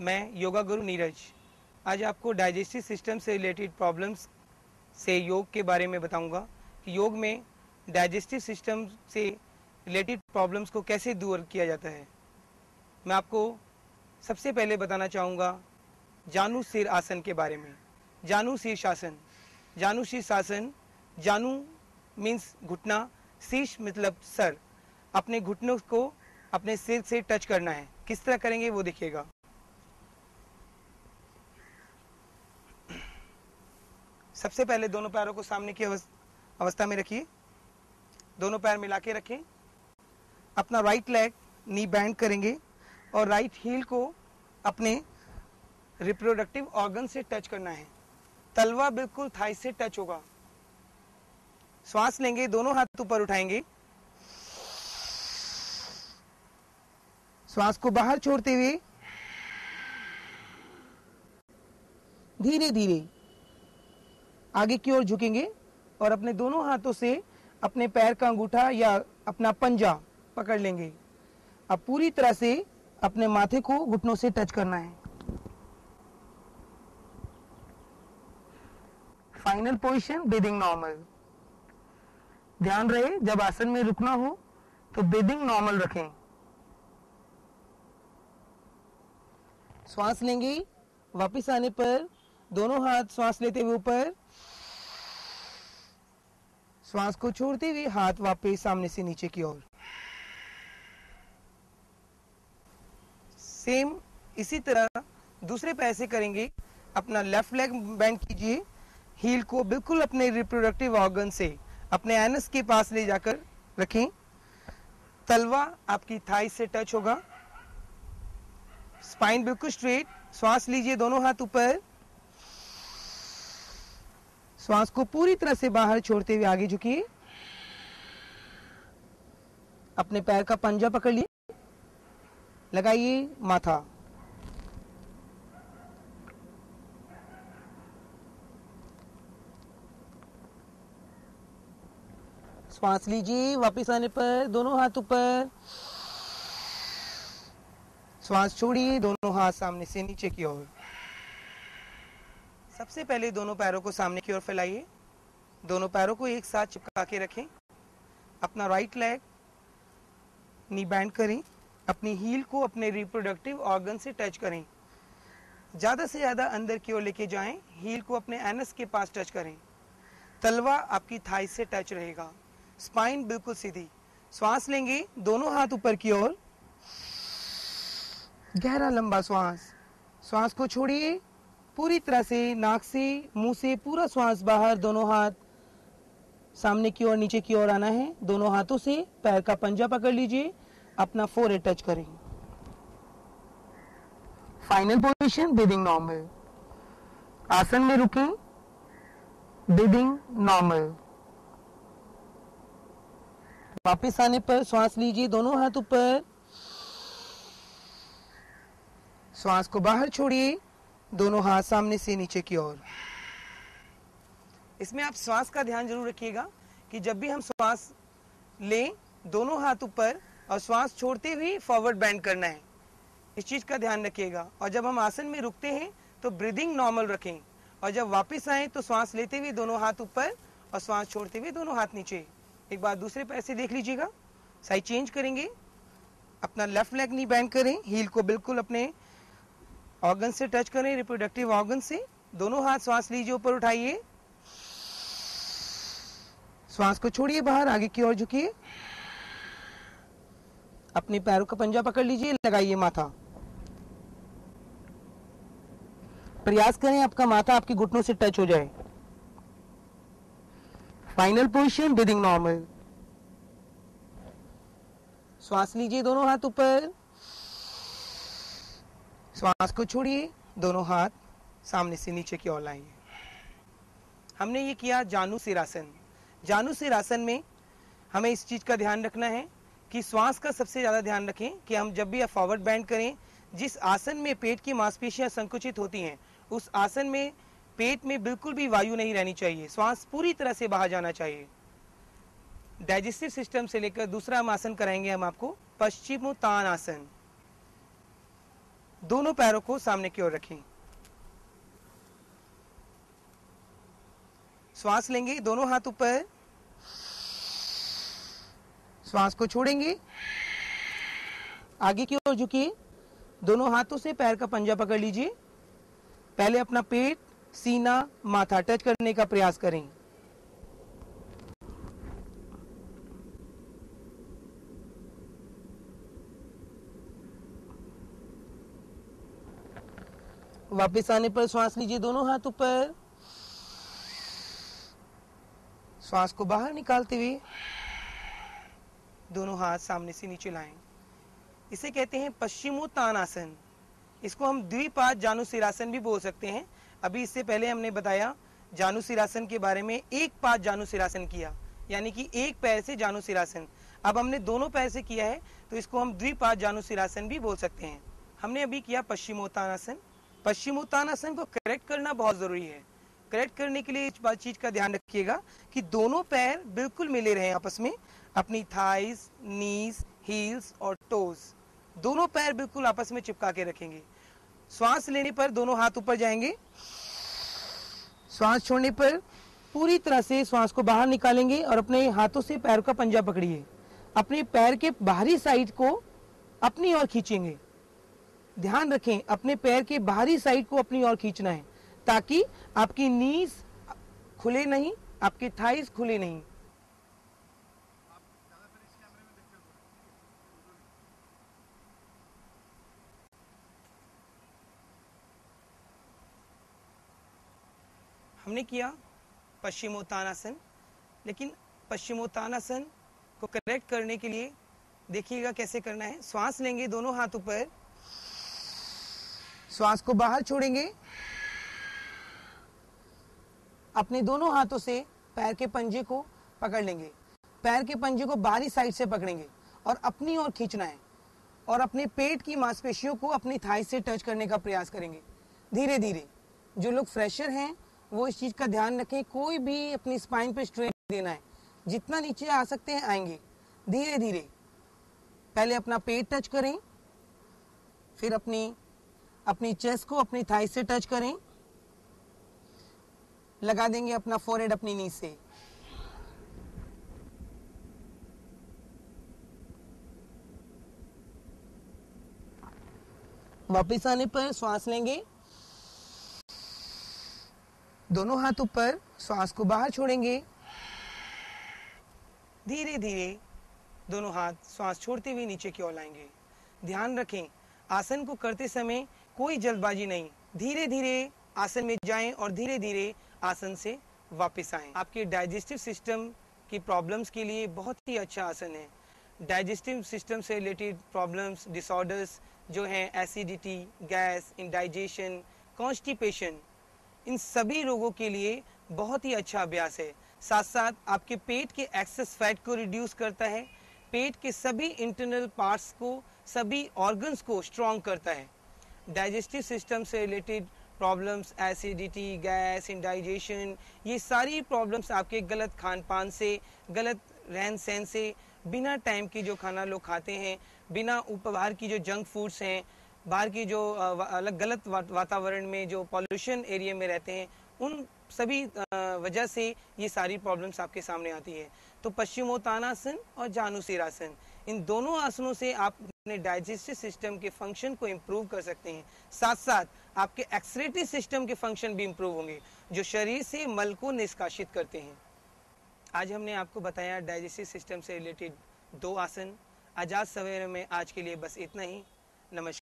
मैं योगा गुरु नीरज आज आपको डाइजेस्टिव सिस्टम से रिलेटेड प्रॉब्लम्स से योग के बारे में बताऊंगा कि योग में डाइजेस्टिव सिस्टम से रिलेटेड प्रॉब्लम्स को कैसे दूर किया जाता है। मैं आपको सबसे पहले बताना चाहूँगा जानु सिर आसन के बारे में। जानु शीर्षासन। जानु शीर्षासन, जानु मीन्स घुटना, शीर्ष मतलब सर। अपने घुटनों को अपने सिर से टच करना है। किस तरह करेंगे वो देखिएगा। सबसे पहले दोनों पैरों को सामने की अवस्था में रखिए। दोनों पैर मिला के रखें। अपना राइट लेग नी बैंड करेंगे और राइट हील को अपने रिप्रोडक्टिव ऑर्गन से टच करना है। तलवा बिल्कुल थाई से टच होगा। श्वास लेंगे, दोनों हाथ ऊपर उठाएंगे। श्वास को बाहर छोड़ते हुए धीरे धीरे आगे की ओर झुकेंगे और अपने दोनों हाथों से अपने पैर का अंगूठा या अपना पंजा पकड़ लेंगे। अब पूरी तरह से अपने माथे को घुटनों से टच करना है। Final position breathing normal. ध्यान रहे जब आसन में रुकना हो तो ब्रीदिंग नॉर्मल रखें। श्वास लेंगे, वापस आने पर दोनों हाथ श्वास लेते हुए ऊपर, श्वास को छोड़ते हुए हाथ वापस सामने से नीचे की ओर। सेम इसी तरह दूसरे पैर से करेंगे। अपना लेफ्ट लेग बेंड कीजिए। हील को बिल्कुल अपने रिप्रोडक्टिव ऑर्गन से अपने एनस के पास ले जाकर रखें। तलवा आपकी थाई से टच होगा। स्पाइन बिल्कुल स्ट्रेट। श्वास लीजिए, दोनों हाथ ऊपर। श्वास को पूरी तरह से बाहर छोड़ते हुए आगे झुकिए। अपने पैर का पंजा पकड़ लिए, लगाइए माथा। श्वास लीजिए, वापस आने पर दोनों हाथ ऊपर। श्वास छोड़िए, दोनों हाथ सामने से नीचे की ओर। सबसे पहले दोनों पैरों को सामने की ओर फैलाइए। दोनों पैरों को एक साथ चिपका के रखें। अपना राइट लेग नी बैंड करें। अपनी हील को अपने रिप्रोडक्टिव ऑर्गन से टच करें। ज़्यादा से ज़्यादा अंदर की ओर लेके जाएं। हील को अपने एनस के पास टच करें। तलवा आपकी थाई से टच रहेगा। स्पाइन बिल्कुल सीधी। श्वास लेंगे, दोनों हाथ ऊपर की ओर। गहरा लंबा श्वास। श्वास को छोड़िए पूरी तरह से। नाक से, मुंह से पूरा श्वास बाहर। दोनों हाथ सामने की ओर, नीचे की ओर आना है। दोनों हाथों से पैर का पंजा पकड़ लीजिए। अपना फोरहेड टच करें। Final position breathing normal. आसन में रुकें, ब्रीदिंग नॉर्मल। वापस आने पर श्वास लीजिए, दोनों हाथ ऊपर। श्वास को बाहर छोड़िए, दोनों हाथ सामने से नीचे की ओर। इसमें आप श्वास का ध्यान जरूर रखिएगा कि जब भी हम श्वास लें, दोनों हाथ ऊपर और श्वास छोड़ते हुए फॉरवर्ड बेंड करना है। इस चीज का ध्यान रखिएगा। और जब हम आसन में रुकते हैं तो ब्रीदिंग नॉर्मल रखें। और जब वापस आए तो श्वास लेते हुए दोनों हाथ ऊपर और श्वास छोड़ते हुए दोनों हाथ नीचे। एक बार दूसरे पैर से देख लीजिएगा। साइड चेंज करेंगे। अपना लेफ्ट लेग नी बैंड करें। हील को बिल्कुल अपने ऑर्गन से टच करें, रिप्रोडक्टिव ऑर्गन से। दोनों हाथ श्वास लीजिए, ऊपर उठाइए। श्वास को छोड़िए बाहर, आगे की ओर झुकिए। अपने पैरों का पंजा पकड़ लीजिए, लगाइए माथा। प्रयास करें आपका माथा आपके घुटनों से टच हो जाए। Final position breathing normal. श्वास लीजिए, दोनों हाथ ऊपर। श्वास को छोड़िए, दोनों हाथ सामने से नीचे की ओर लाइए। हमने ये किया जानु सिरासन। जानु सिरासन में हमें इस चीज का ध्यान रखना है कि श्वास का सबसे ज्यादा ध्यान रखें कि हम जब भी फॉरवर्ड बेंड करें, जिस आसन में पेट की मांसपेशियां संकुचित होती हैं, उस आसन में पेट में बिल्कुल भी वायु नहीं रहनी चाहिए। श्वास पूरी तरह से बाहर जाना चाहिए। डाइजेस्टिव सिस्टम से लेकर दूसरा हम आसन कराएंगे हम आपको, पश्चिमोत्तान आसन। दोनों पैरों को सामने की ओर रखें। श्वास लेंगे, दोनों हाथ ऊपर, श्वास को छोड़ेंगे, आगे की ओर झुकिए, दोनों हाथों से पैर का पंजा पकड़ लीजिए। पहले अपना पेट, सीना, माथा टच करने का प्रयास करें। वापस आने पर श्वास लीजिए, दोनों हाथ ऊपर, श्वास को बाहर निकालते हुए दोनों हाथ सामने से नीचे लाएं। इसे कहते हैं पश्चिमोत्तानासन। इसको हम द्विपाद जानुशिरासन भी बोल सकते हैं। अभी इससे पहले हमने बताया जानुशिरासन के बारे में, एक पाद जानुशिरासन किया, यानी कि एक पैर से जानुशिरासन। अब हमने दोनों पैर से किया है, तो इसको हम द्विपाद जानुशिरासन भी बोल सकते हैं। हमने अभी किया पश्चिमोत्तानासन। पश्चिमोत्तानासन को करेक्ट करना बहुत जरूरी है। करेक्ट करने के लिए इस बात चीज का ध्यान रखिएगा कि दोनों पैर बिल्कुल मिले रहे आपस में। अपनी थाइज, नीज, हील्स और टोज, दोनों पैर बिल्कुल आपस में चिपका के रखेंगे। श्वास लेने पर दोनों हाथ ऊपर जाएंगे, श्वास छोड़ने पर पूरी तरह से श्वास को बाहर निकालेंगे और अपने हाथों से पैर का पंजा पकड़िए। अपने पैर के बाहरी साइड को अपनी ओर खींचेंगे। ध्यान रखें, अपने पैर के बाहरी साइड को अपनी ओर खींचना है, ताकि आपकी नीज खुले नहीं, आपके थाइज खुले नहीं। हमने किया पश्चिमोत्तानासन, लेकिन पश्चिमोत्तानासन को करेक्ट करने के लिए देखिएगा कैसे करना है। श्वास लेंगे, दोनों हाथ ऊपर, श्वास को बाहर छोड़ेंगे, अपने दोनों हाथों से पैर के पंजे को पकड़ लेंगे। पैर के पंजे को बाहरी साइड से पकड़ेंगे और अपनी ओर खींचना है, और अपने पेट की मांसपेशियों को अपनी थाई से टच करने का प्रयास करेंगे धीरे धीरे। जो लोग फ्रेशर हैं वो इस चीज का ध्यान रखें, कोई भी अपनी स्पाइन पे स्ट्रेन देना है, जितना नीचे आ सकते हैं आएंगे धीरे धीरे। पहले अपना पेट टच करें, फिर अपनी चेस्ट को अपनी थाई से टच करें, लगा देंगे अपना फोरहेड अपनी नी से। वापस आने पर श्वास लेंगे, दोनों हाथ ऊपर, श्वास को बाहर छोड़ेंगे, धीरे धीरे दोनों हाथ श्वास छोड़ते हुए नीचे की ओर लाएंगे। ध्यान रखें, आसन को करते समय कोई जल्दबाजी नहीं, धीरे धीरे आसन में जाएं और धीरे धीरे आसन से वापस आएं। आपके डाइजेस्टिव सिस्टम की प्रॉब्लम्स के लिए बहुत ही अच्छा आसन है। डाइजेस्टिव सिस्टम से रिलेटेड प्रॉब्लम्स, डिसऑर्डर्स जो हैं, एसिडिटी, गैस, इंडाइजेशन, कॉन्स्टिपेशन, इन सभी रोगों के लिए बहुत ही अच्छा अभ्यास है। साथ साथ आपके पेट के एक्सेस फैट को रिड्यूस करता है, पेट के सभी इंटरनल पार्ट्स को, सभी ऑर्गन्स को स्ट्रॉन्ग करता है। डाइजेस्टिव सिस्टम से related problems, acidity, gas, indigestion, ये सारी प्रॉब्लम्स आपके गलत खान पान से, गलत रहन सहन से, बिना टाइम की जो खाना लोग खाते हैं, बिना बाहर की जो जंक फूड्स हैं, बाहर की जो अलग गलत वातावरण में जो पॉल्यूशन एरिया में रहते हैं, उन सभी वजह से ये सारी प्रॉब्लम्स आपके सामने आती है। तो पश्चिमोत्तानासन और जानुशिरासन, इन दोनों आसनों से आप अपने डाइजेस्टिव सिस्टम के फंक्शन को इम्प्रूव कर सकते हैं। साथ साथ आपके एक्सक्रीटरी सिस्टम के फंक्शन भी इम्प्रूव होंगे, जो शरीर से मल को निष्कासित करते हैं। आज हमने आपको बताया डाइजेस्टिव सिस्टम से रिलेटेड 2 आसन। आजाद सवेरे में आज के लिए बस इतना ही। नमस्कार।